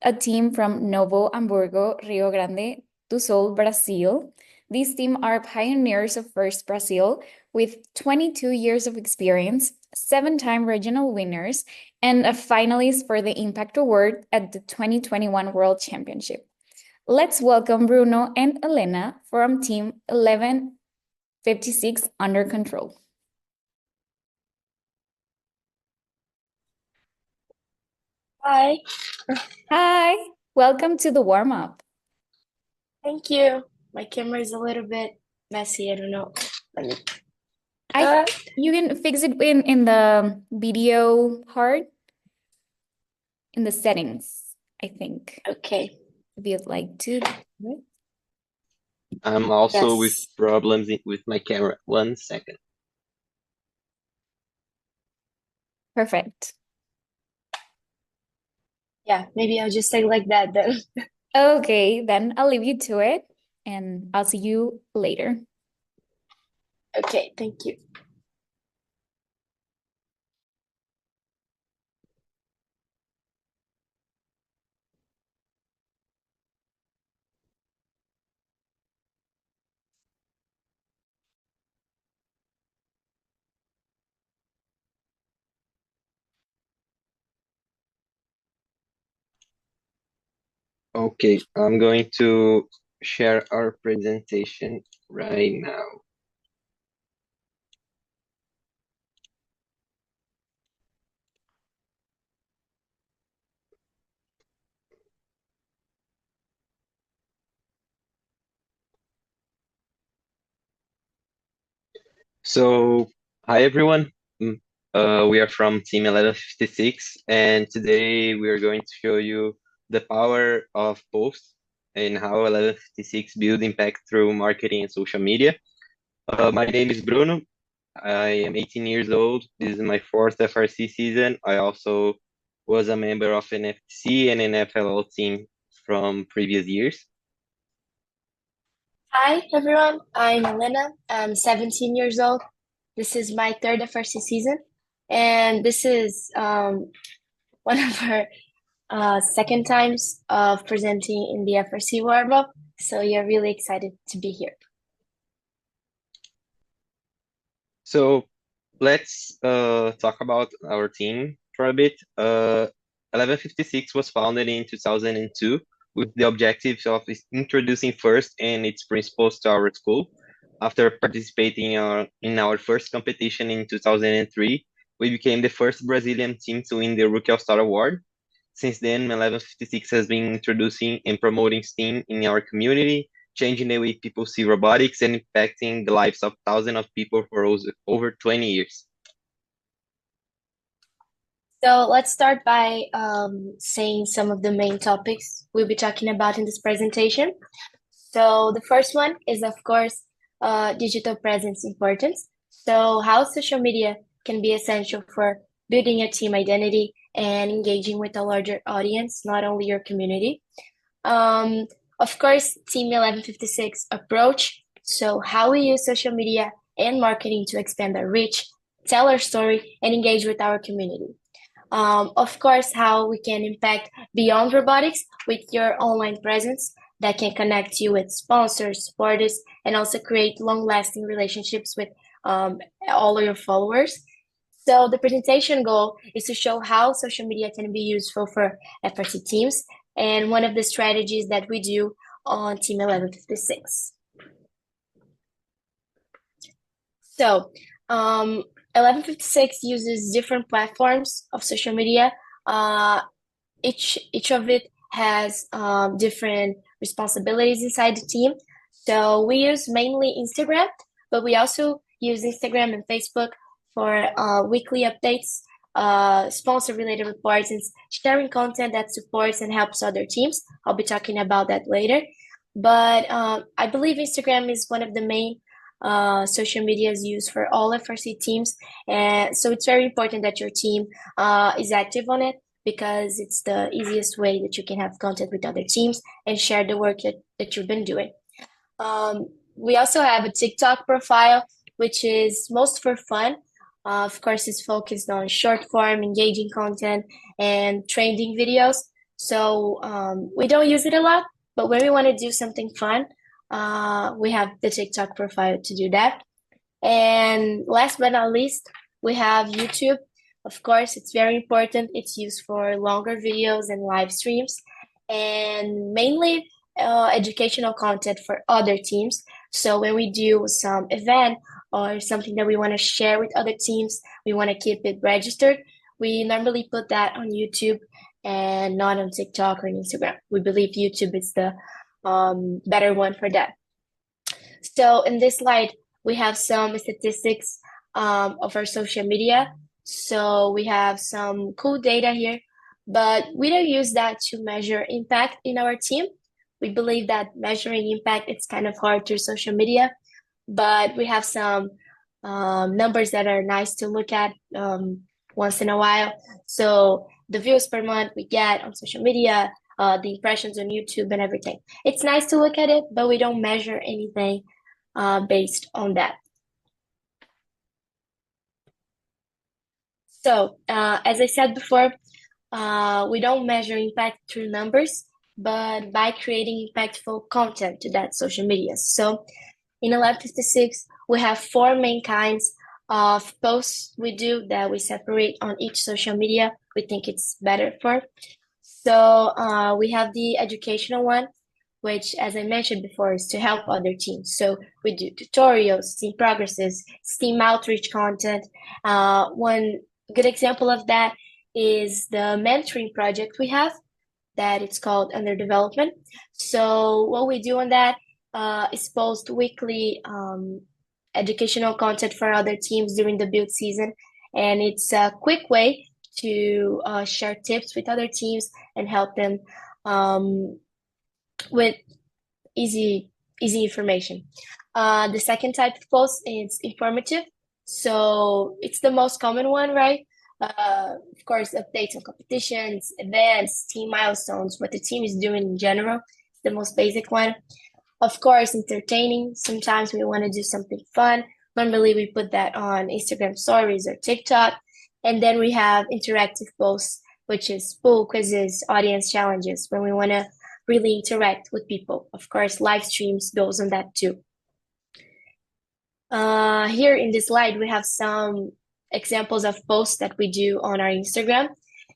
a team from Novo Hamburgo, Rio Grande do Sul, Brazil. This team are pioneers of First Brazil with 22 years of experience, seven-time regional winners, and a finalist for the Impact Award at the 2021 World Championship. Let's welcome Bruno and Elena from Team 1156 Under Control. Hi, Hi, welcome to the warm-up. thank you. My camera is a little bit messy. I don't know. Let me. I You can fix it in the video part in the settings, I think. Okay. If you'd like to do it. I'm also with Yes. problems with my camera. 1 second. Perfect. Yeah, maybe I'll just say like that then. Okay, then I'll leave you to it and I'll see you later. Okay, thank you. Okay, I'm going to share our presentation right now. So, hi everyone. We are from Team 1156, and today we are going to show you the power of posts and how 1156 build impact through marketing and social media. My name is Bruno. I am 18 years old. This is my fourth FRC season. I also was a member of an FTC and an FLL team from previous years. Hi, everyone. I'm Elena. I'm 17 years old. This is my third FRC season, and this is one of our second times of presenting in the FRC warm-up. So you're really excited to be here. So let's talk about our team for a bit. 1156 was founded in 2002 with the objectives of introducing FIRST and its principles to our school. After participating in our first competition in 2003, we became the first Brazilian team to win the Rookie All-Star Award. Since then, 1156 has been introducing and promoting STEAM in our community, changing the way people see robotics and impacting the lives of thousands of people for over 20 years. So let's start by saying some of the main topics we'll be talking about in this presentation. So the first one is, of course, digital presence importance. So how social media can be essential for building a team identity and engaging with a larger audience, not only your community. Of course, Team 1156 approach. So how we use social media and marketing to expand our reach, tell our story, and engage with our community. Of course, how we can impact beyond robotics with your online presence that can connect you with sponsors, supporters, and also create long-lasting relationships with all of your followers. So the presentation goal is to show how social media can be useful for FRC teams, and one of the strategies that we do on Team 1156. So 1156 uses different platforms of social media. Each of it has different responsibilities inside the team. So we use mainly Instagram, but we also use Instagram and Facebook for weekly updates, sponsor-related reports, and sharing content that supports and helps other teams. I'll be talking about that later. But I believe Instagram is one of the main social media is used for all FRC teams. And so it's very important that your team is active on it because it's the easiest way that you can have contact with other teams and share the work that you've been doing. We also have a TikTok profile, which is most for fun. Of course, it's focused on short form, engaging content, and trending videos. So we don't use it a lot, but when we want to do something fun, we have the TikTok profile to do that. And last but not least, we have YouTube. Of course, it's very important. It's used for longer videos and live streams, and mainly educational content for other teams. So when we do some event or something that we want to share with other teams, we want to keep it registered. We normally put that on YouTube and not on TikTok or Instagram. We believe YouTube is the better one for that. So in this slide, we have some statistics of our social media. So we have some cool data here, but we don't use that to measure impact in our team. We believe that measuring impact, it's kind of hard through social media, but we have some numbers that are nice to look at once in a while. So the views per month we get on social media, the impressions on YouTube and everything. It's nice to look at it, but we don't measure anything based on that. So, as I said before, we don't measure impact through numbers, but by creating impactful content to that social media. So, in 1156, we have four main kinds of posts we do that we separate on each social media. We think it's better for. So, we have the educational one, which, as I mentioned before, is to help other teams. So we do tutorials, team progresses, team outreach content. One good example of that is the mentoring project we have that it's called Under Development. So what we do on that is post weekly educational content for other teams during the build season. And it's a quick way to share tips with other teams and help them with easy information. The second type of post is informative. So it's the most common one, right? Of course, updates on competitions, events, team milestones, what the team is doing in general. It's the most basic one. Of course, entertaining. Sometimes we want to do something fun. Normally, we put that on Instagram stories or TikTok. And then we have interactive posts, which is pool quizzes, audience challenges, when we want to really interact with people. Of course, live streams goes on that too. Here in this slide, we have some examples of posts that we do on our Instagram.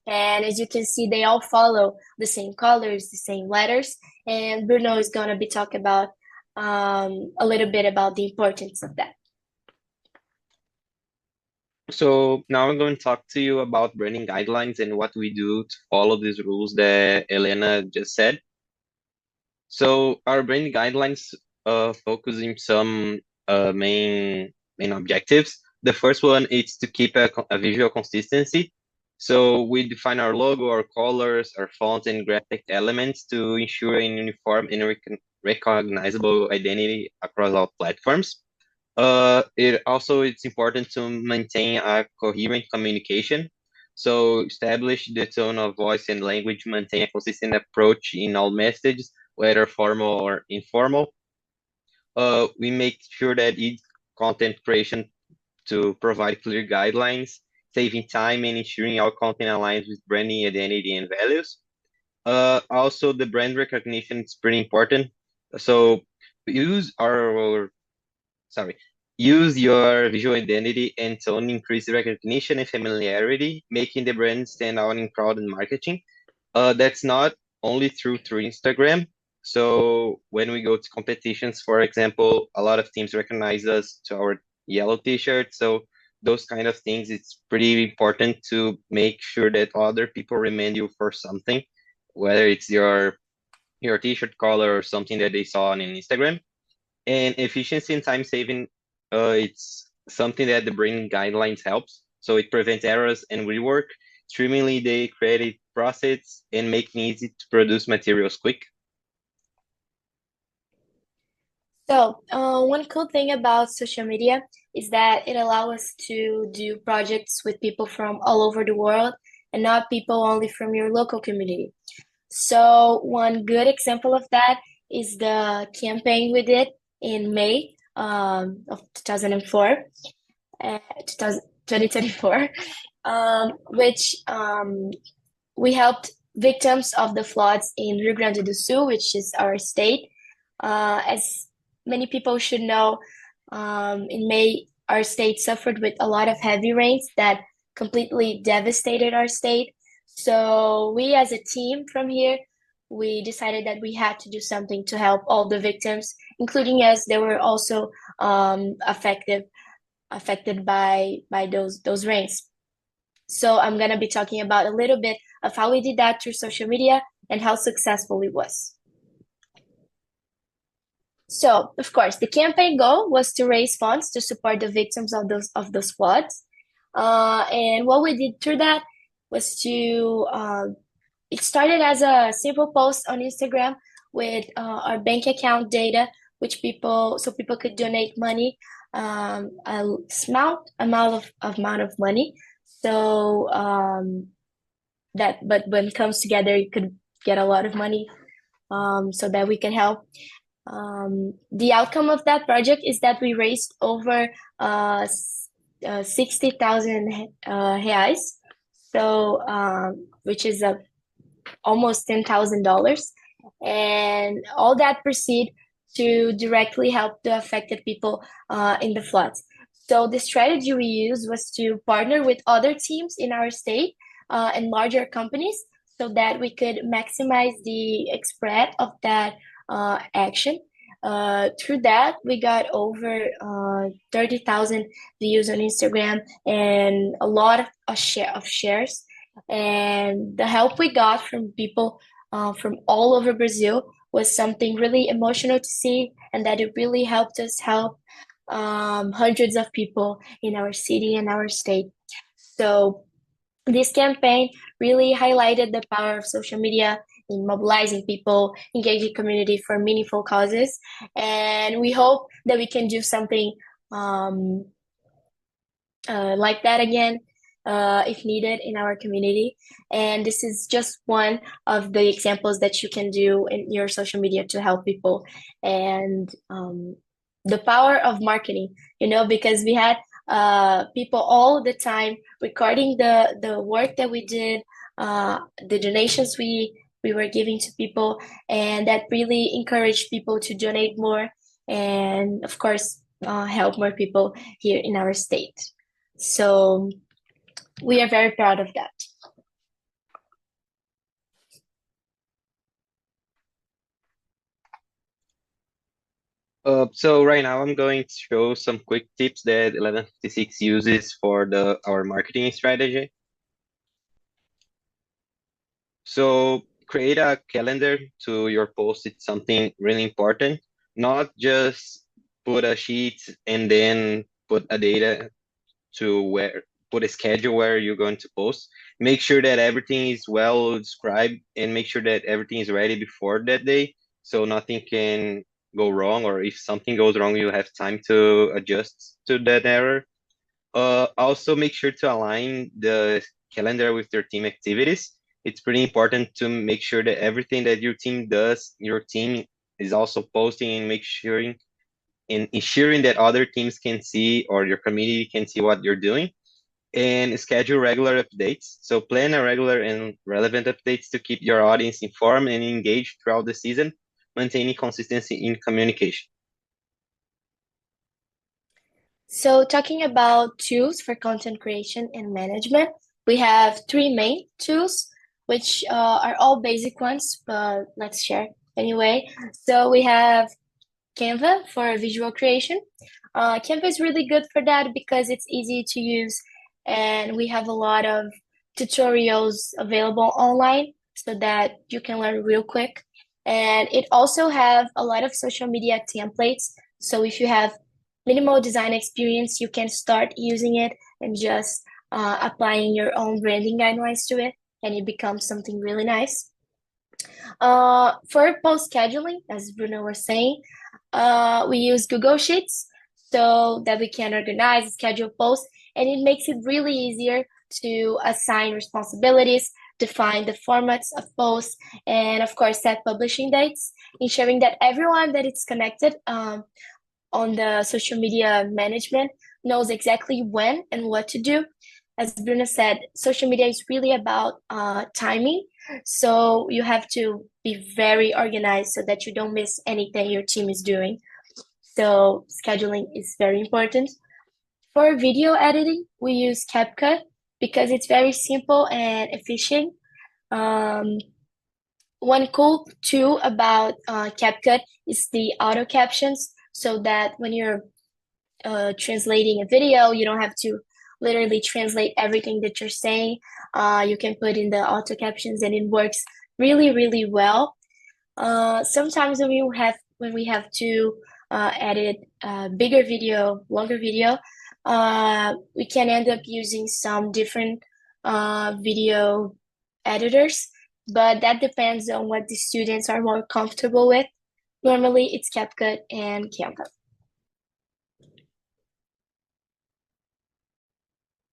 And as you can see, they all follow the same colors, the same letters. And Bruno is going to be talking about a little bit about the importance of that. So now I'm going to talk to you about branding guidelines and what we do to follow these rules that Elena just said. So our branding guidelines focus on some main objectives. The first one is to keep a visual consistency. So we define our logo, our colors, our font, and graphic elements to ensure an uniform and recognizable identity across all platforms. It's important to maintain a coherent communication. So establish the tone of voice and language, maintain a consistent approach in all messages, whether formal or informal. We make sure that each content creation to provide clear guidelines, saving time and ensuring our content aligns with branding identity and values. Also, the brand recognition is pretty important. So use our sorry, use your visual identity and tone increase recognition and familiarity, making the brand stand out in crowd and marketing. That's not only through Instagram. So when we go to competitions, for example, a lot of teams recognize us to our yellow t-shirt. So those kind of things, it's pretty important to make sure that other people remember you for something, whether it's your t-shirt color or something that they saw on Instagram. And efficiency and time saving, it's something that the branding guidelines helps. So it prevents errors and rework, streamlining the creative process and making it easy to produce materials quick. So, one cool thing about social media is that it allows us to do projects with people from all over the world and not people only from your local community. So, one good example of that is the campaign we did in May of 2004, 2024, which we helped victims of the floods in Rio Grande do Sul, which is our state. As many people should know, in May, our state suffered with a lot of heavy rains that completely devastated our state. So we as a team from here, we decided that we had to do something to help all the victims, including us. They were also affected by those rains. So I'm gonna be talking about a little bit of how we did that through social media and how successful it was. So, of course, the campaign goal was to raise funds to support the victims of those floods. And what we did through that was to it started as a simple post on Instagram with our bank account data, which people could donate money, a small amount of money. So but when it comes together, you could get a lot of money, so that we can help. The outcome of that project is that we raised over 60,000 reais, so which is almost $10,000, and all that proceed to directly help the affected people in the floods. So the strategy we used was to partner with other teams in our state and larger companies so that we could maximize the spread of that action. Through that, we got over 30,000 views on Instagram and a lot of shares. And the help we got from people from all over Brazil was something really emotional to see, and that it really helped us help hundreds of people in our city and our state. So this campaign really highlighted the power of social media in mobilizing people, engaging community for meaningful causes. And we hope that we can do something like that again, if needed in our community. And this is just one of the examples that you can do in your social media to help people. And the power of marketing, because we had people all the time recording the work that we did, the donations we were giving to people, and that really encouraged people to donate more and, of course, help more people here in our state. So we are very proud of that. So right now I'm going to show some quick tips that 1156 uses for our marketing strategy. So create a calendar to your post. It's something really important. Not just put a sheet and then put a data put a schedule where you're going to post. Make sure that everything is well described and make sure that everything is ready before that day, so nothing can go wrong, or if something goes wrong, you have time to adjust to that error. Also make sure to align the calendar with your team activities. It's pretty important to make sure that everything that your team does, your team is also posting and ensuring that other teams can see or your community can see what you're doing, and schedule regular updates. So plan a regular and relevant updates to keep your audience informed and engaged throughout the season, maintaining consistency in communication. So talking about tools for content creation and management, we have three main tools, which are all basic ones, but let's share anyway. So we have Canva for visual creation. Canva is really good for that because it's easy to use, and we have a lot of tutorials available online so that you can learn real quick. And it also have a lot of social media templates. So if you have minimal design experience, you can start using it and just applying your own branding guidelines to it, and it becomes something really nice. For post scheduling, as Bruno was saying, we use Google Sheets so that we can organize, schedule posts, and it makes it really easier to assign responsibilities, define the formats of posts, and of course set publishing dates, ensuring that everyone that is connected on the social media management knows exactly when and what to do. As Bruno said, social media is really about timing. So you have to be very organized so that you don't miss anything your team is doing. So scheduling is very important. For video editing, we use CapCut because it's very simple and efficient. Um, One cool tool about CapCut is the auto captions, so that when you're translating a video, you don't have to literally translate everything that you're saying. You can put in the auto captions and it works really, really well. Sometimes when we have to edit bigger video, longer video, we can end up using some different video editors, but that depends on what the students are more comfortable with. Normally, it's CapCut and Canva.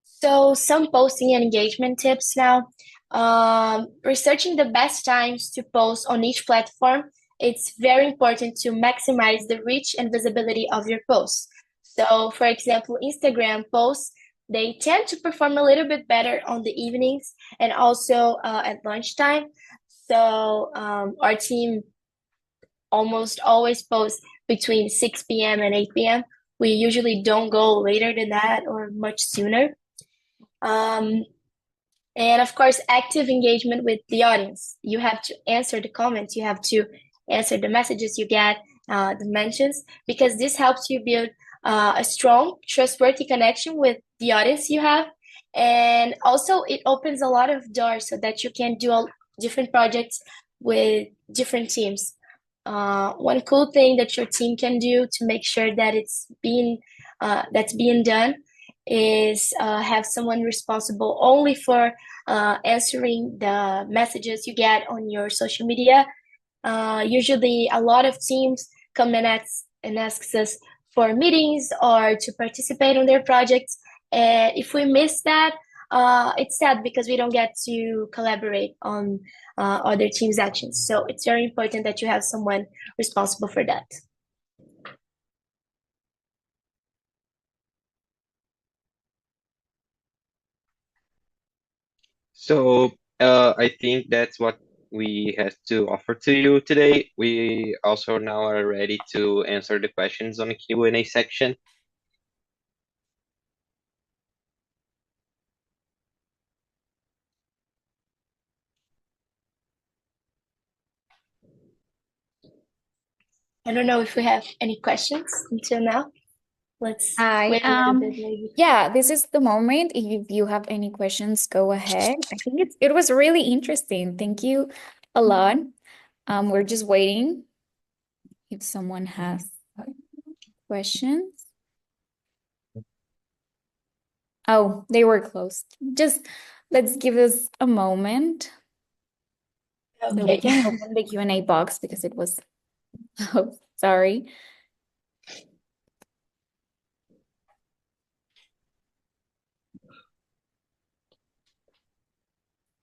So some posting and engagement tips now. Researching the best times to post on each platform. It's very important to maximize the reach and visibility of your posts. So, for example, Instagram posts, they tend to perform a little bit better on the evenings and also at lunchtime. So, our team almost always posts between 6 p.m. and 8 p.m. We usually don't go later than that or much sooner. Um, and of course, active engagement with the audience. You have to answer the comments, you have to answer the messages you get, the mentions, because this helps you build a strong, trustworthy connection with the audience you have. And also, it opens a lot of doors so that you can do all different projects with different teams. One cool thing that your team can do to make sure that that's being done is have someone responsible only for answering the messages you get on your social media. Usually, a lot of teams come and asks us for meetings or to participate on their projects. And if we miss that, it's sad because we don't get to collaborate on other teams' actions. So it's very important that you have someone responsible for that. So I think that's what we have to offer to you today. We also now are ready to answer the questions on the Q&A section. I don't know if we have any questions until now. Let's Hi. wait a little bit, maybe. Yeah, this is the moment. If you have any questions, go ahead. I think it was really interesting. Thank you a lot. We're just waiting if someone has questions. Oh, they were closed. Just let's give us a moment so we Okay. can open the Q&A box because it was, oh, sorry.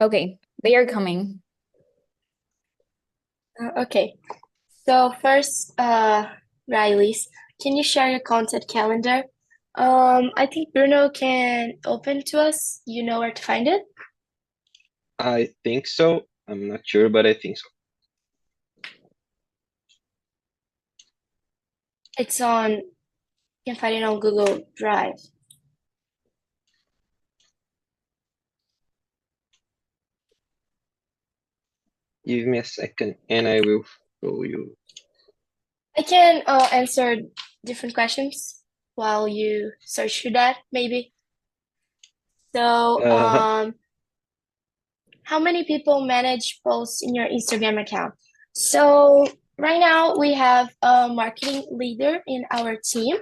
Okay, they are coming. Okay. So first, Riley's, can you share your content calendar? I think Bruno can open to us. You know where to find it? I think so. I'm not sure, but I think so. You can find it on Google Drive. Give me a second and I will show you. I can answer different questions while you search for that, maybe. So, how many people manage posts in your Instagram account? So, right now we have a marketing leader in our team,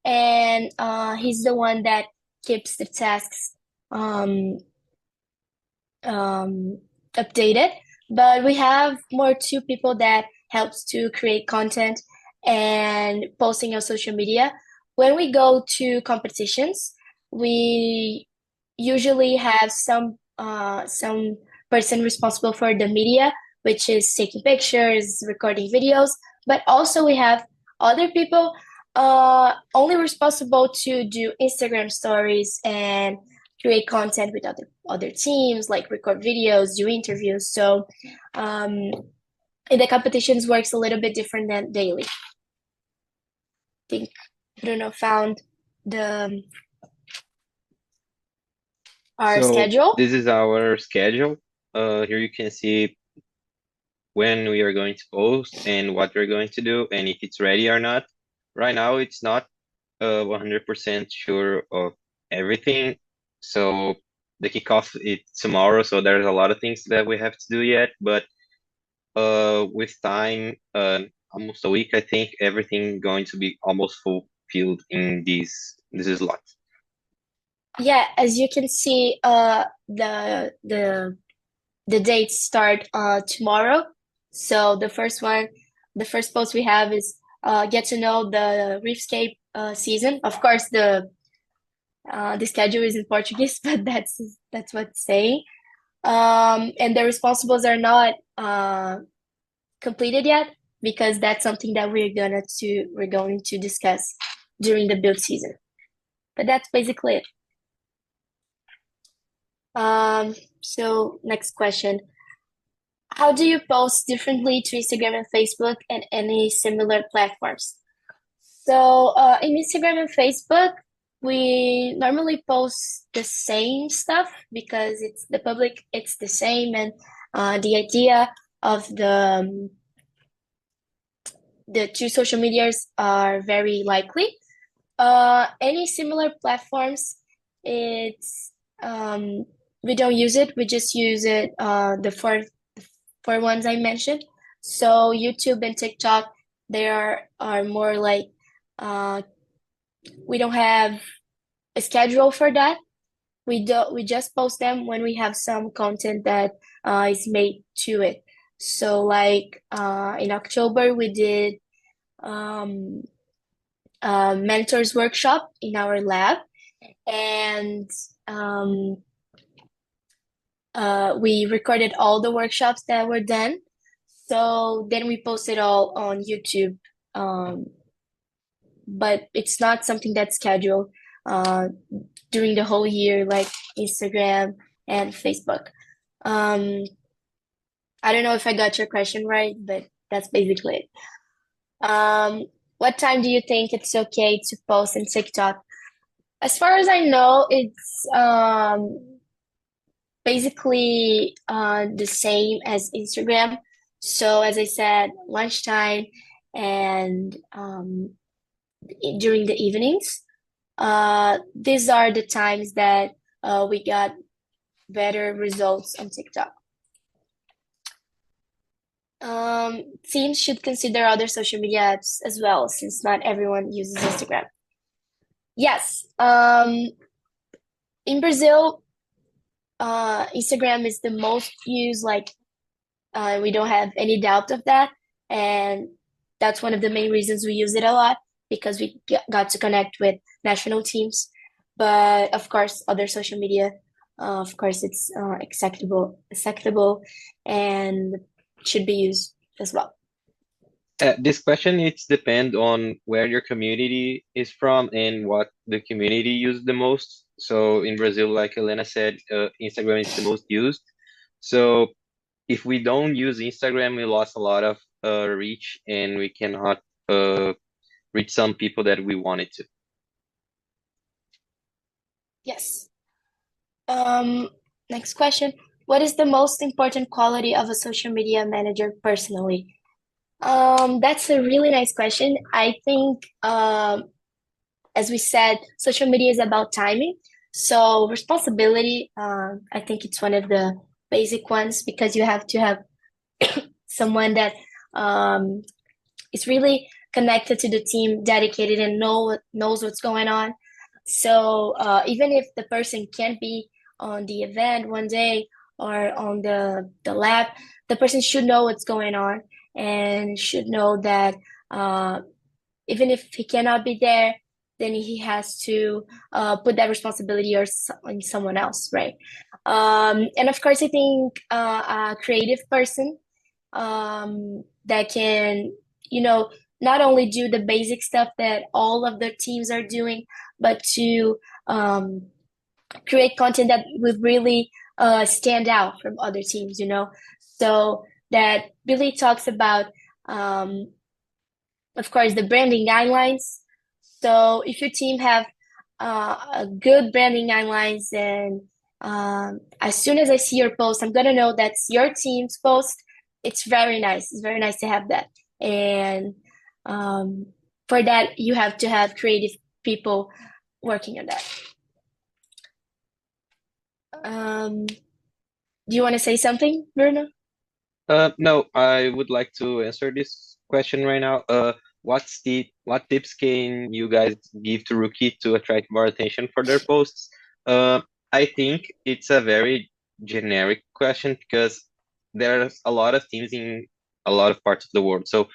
and he's the one that keeps the tasks um, updated. But we have more two people that helps to create content and posting on social media. When we go to competitions, we usually have some person responsible for the media, which is taking pictures, recording videos, but also we have other people only responsible to do Instagram stories and create content with other teams, like record videos, do interviews. So and the competitions works a little bit different than daily. Think Bruno found the our So schedule. this is our schedule. Here you can see when we are going to post and what we're going to do and if it's ready or not. Right now, it's not 100% sure of everything. So the kickoff is tomorrow, so there's a lot of things that we have to do yet. But with time, almost a week, I think everything going to be almost fulfilled in this slot. Yeah, as you can see, the dates start tomorrow. So the first post we have is get to know the Reefscape season. Of course, the schedule is in Portuguese, but that's what it's saying. And the responsibles are not completed yet because that's something that we're going to discuss during the build season. But that's basically it. So next question. How do you post differently to Instagram and Facebook and any similar platforms? So in Instagram and Facebook, we normally post the same stuff because it's the public, it's the same, and the idea of the two social medias are very likely. Any similar platforms, it's we don't use it. We just use it the four ones I mentioned. So YouTube and TikTok, they are more like we don't have a schedule for that. We just post them when we have some content that is made to it. So like in October we did mentors workshop in our lab, and we recorded all the workshops that were done. So then we posted all on YouTube. But it's not something that's scheduled during the whole year, like Instagram and Facebook. I don't know if I got your question right, but that's basically it. What time do you think it's okay to post in TikTok? As far as I know, it's basically the same as Instagram. So as I said, lunchtime and during the evenings. These are the times that we got better results on TikTok. Teams should consider other social media apps as well, since not everyone uses Instagram. Yes, in Brazil, Instagram is the most used, like we don't have any doubt of that. And that's one of the main reasons we use it a lot because we got to connect with national teams. But of course, other social media, of course, it's acceptable, and should be used as well. This question it's depend on where your community is from and what the community use the most. So in Brazil, like Elena said, Instagram is the most used. So if we don't use Instagram, we lost a lot of reach and we cannot reach some people that we wanted to. Yes. Next question. What is the most important quality of a social media manager personally? That's a really nice question. I think, as we said, social media is about timing. So responsibility, I think it's one of the basic ones because you have to have someone that is really connected to the team, dedicated, and knows what's going on. So even if the person can't be on the event one day or on the lab, the person should know what's going on and should know that even if he cannot be there, then he has to put that responsibility on someone else, right? And of course, I think a creative person that can, not only do the basic stuff that all of the teams are doing, but to create content that would really stand out from other teams, you know? So that really talks about, of course, the branding guidelines. So if your team have a good branding guidelines, and as soon as I see your post, I'm gonna know that's your team's post. It's very nice. It's very nice to have that. And um, for that, you have to have creative people working on that. Do you want to say something, Bruno? No, I would like to answer this question right now. What tips can you guys give to rookie to attract more attention for their posts? Uh, I think it's a very generic question because there's a lot of teams in a lot of parts of the world. So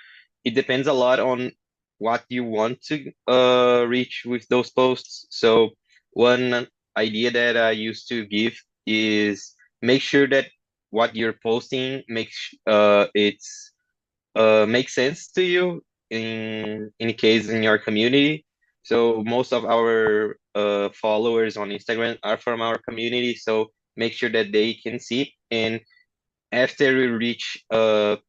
it depends a lot on what you want to reach with those posts. So one idea that I used to give is make sure that what you're posting makes sense to you in case in your community. So most of our followers on Instagram are from our community, so make sure that they can see. And after we reach a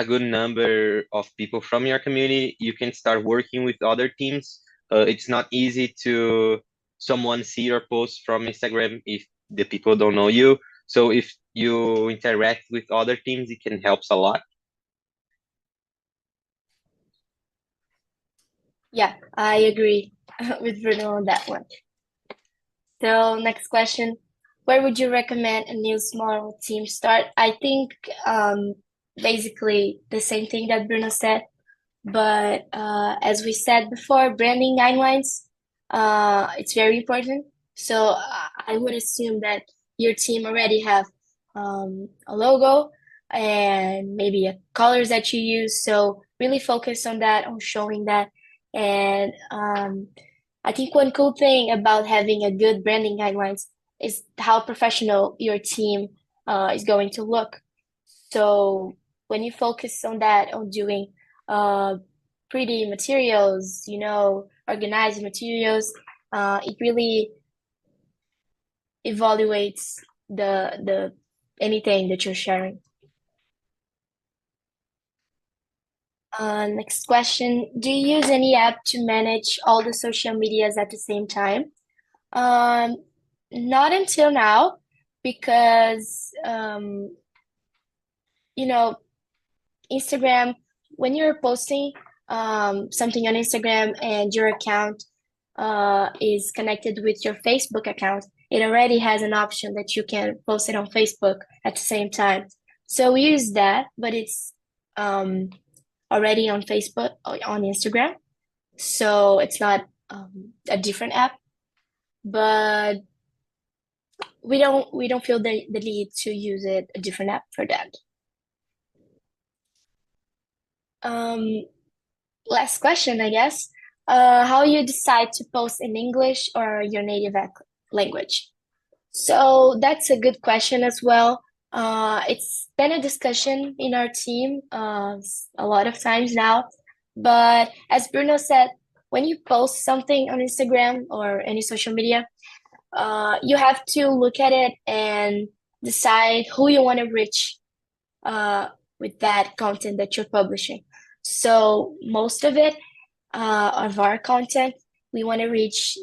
good number of people from your community, you can start working with other teams. It's not easy to someone see your post from Instagram if the people don't know you. So if you interact with other teams, it can help a lot. Yeah, I agree with Bruno on that one. So next question, where would you recommend a new small team start? I think basically the same thing that Bruno said, but as we said before, branding guidelines, it's very important. So I would assume that your team already have a logo and maybe a colors that you use. So really focus on that, on showing that. And I think one cool thing about having a good branding guidelines is how professional your team is going to look. So when you focus on that, on doing uh, pretty materials, you know, organized materials, it really evaluates the anything that you're sharing. Next question, do you use any app to manage all the social medias at the same time? Um, Not until now, because you know, Instagram, when you're posting something on Instagram and your account is connected with your Facebook account, it already has an option that you can post it on Facebook at the same time. So we use that, but it's um, already on Facebook, on Instagram. So it's not a different app, but we don't feel the need to use it a different app for that. Um, Last question, I guess. How you decide to post in English or your native language? So that's a good question as well. It's been a discussion in our team a lot of times now. But as Bruno said, when you post something on Instagram or any social media, you have to look at it and decide who you want to reach with that content that you're publishing. So most of our content, we want to reach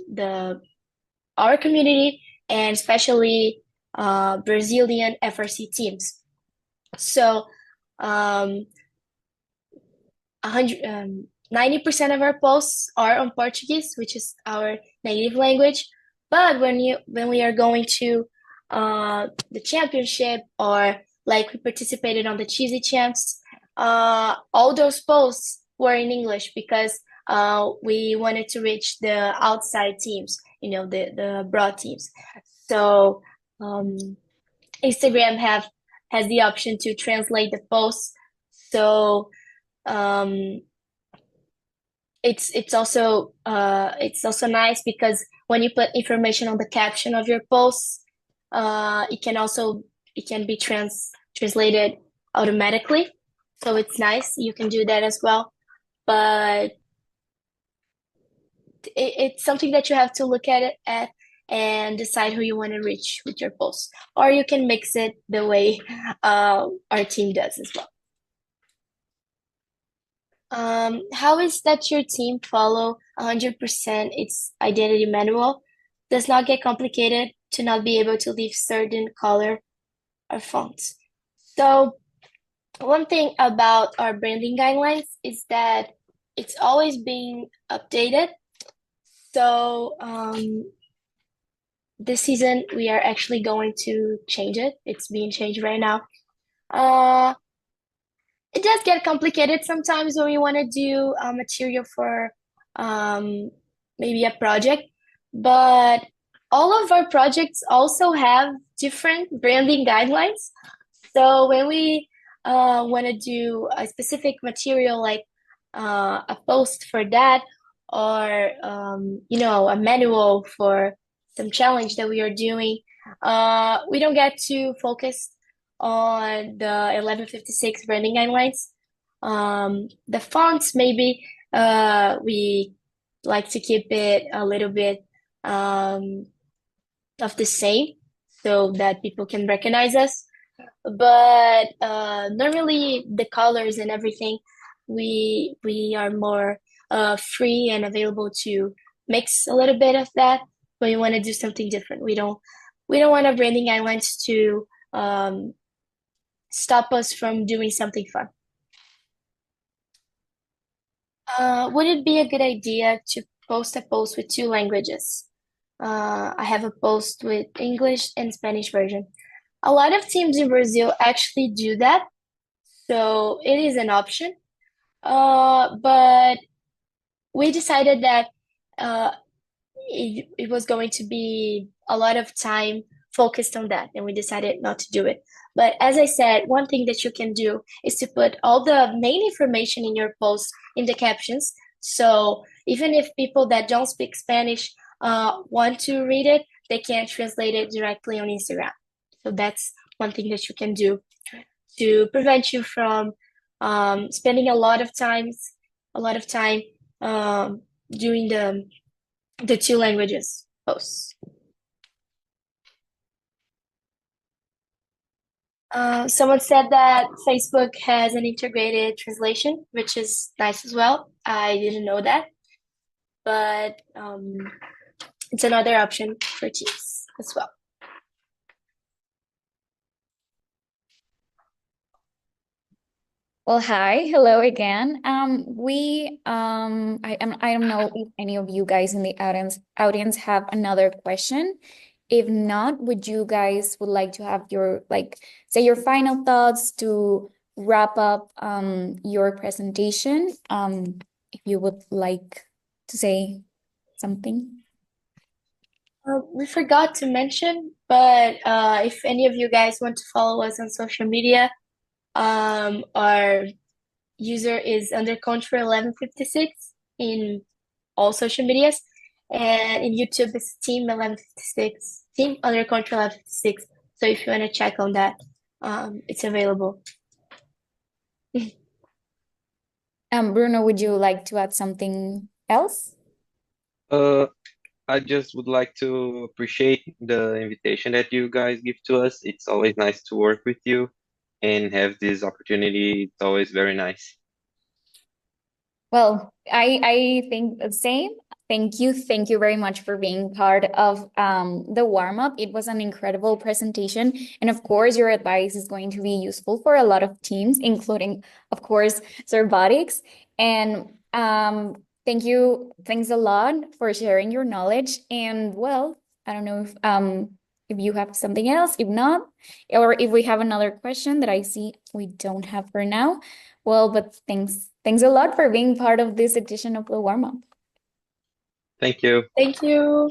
our community and especially Brazilian FRC teams. So 90% of our posts are on Portuguese, which is our native language. But when we are going to the championship, or like we participated on the Cheesy Champs, all those posts were in English because we wanted to reach the outside teams, you know, the abroad teams. So Instagram has the option to translate the posts. So um, it's also nice because when you put information on the caption of your posts, it can be translated automatically. So it's nice. You can do that as well. But it's something that you have to look at and decide who you want to reach with your post. Or you can mix it the way our team does as well. How is that your team follow 100% its identity manual? Does not get complicated to not be able to leave certain color or fonts. So one thing about our branding guidelines is that it's always being updated. So this season we are actually going to change it. It's being changed right now. It does get complicated sometimes when we want to do material for maybe a project, but all of our projects also have different branding guidelines. So when we want to do a specific material like a post for that, or a manual for some challenge that we are doing, we don't get to focus on the 1156 branding guidelines. The fonts, maybe we like to keep it a little bit of the same so that people can recognize us. But normally the colors and everything, we are more free and available to mix a little bit of that when we want to do something different. We don't want our branding guidelines to stop us from doing something fun. Would it be a good idea to post a post with 2 languages? I have a post with English and Spanish version. A lot of teams in Brazil actually do that, so it is an option. But we decided that it was going to be a lot of time focused on that, and we decided not to do it. But as I said, one thing that you can do is to put all the main information in your post in the captions. So even if people that don't speak Spanish want to read it, they can translate it directly on Instagram. So that's one thing that you can do to prevent you from spending a lot of time doing the 2 languages posts. Someone said that Facebook has an integrated translation, which is nice as well. I didn't know that, but it's another option for teams as well. Well, hi, hello again. I don't know if any of you guys in the audience have another question. If not, would you guys would like to have your say your final thoughts to wrap up your presentation? If you would like to say something. We forgot to mention, but if any of you guys want to follow us on social media, our user is undercontrol 1156 in all social medias, and in YouTube it's team 1156, team undercontrol 1156. So if you want to check on that, it's available. Bruno, would you like to add something else? I just would like to appreciate the invitation that you guys give to us. It's always nice to work with you and have this opportunity. It's always very nice. Well, I think the same. Thank you. Thank you very much for being part of the warm-up. It was an incredible presentation. And of course, your advice is going to be useful for a lot of teams, including, of course, Surbotics. And thanks a lot for sharing your knowledge. And well, I don't know if you have something else. If not, or if we have another question that I see we don't have for now. Well, but thanks a lot for being part of this edition of the warm-up. Thank you. Thank you.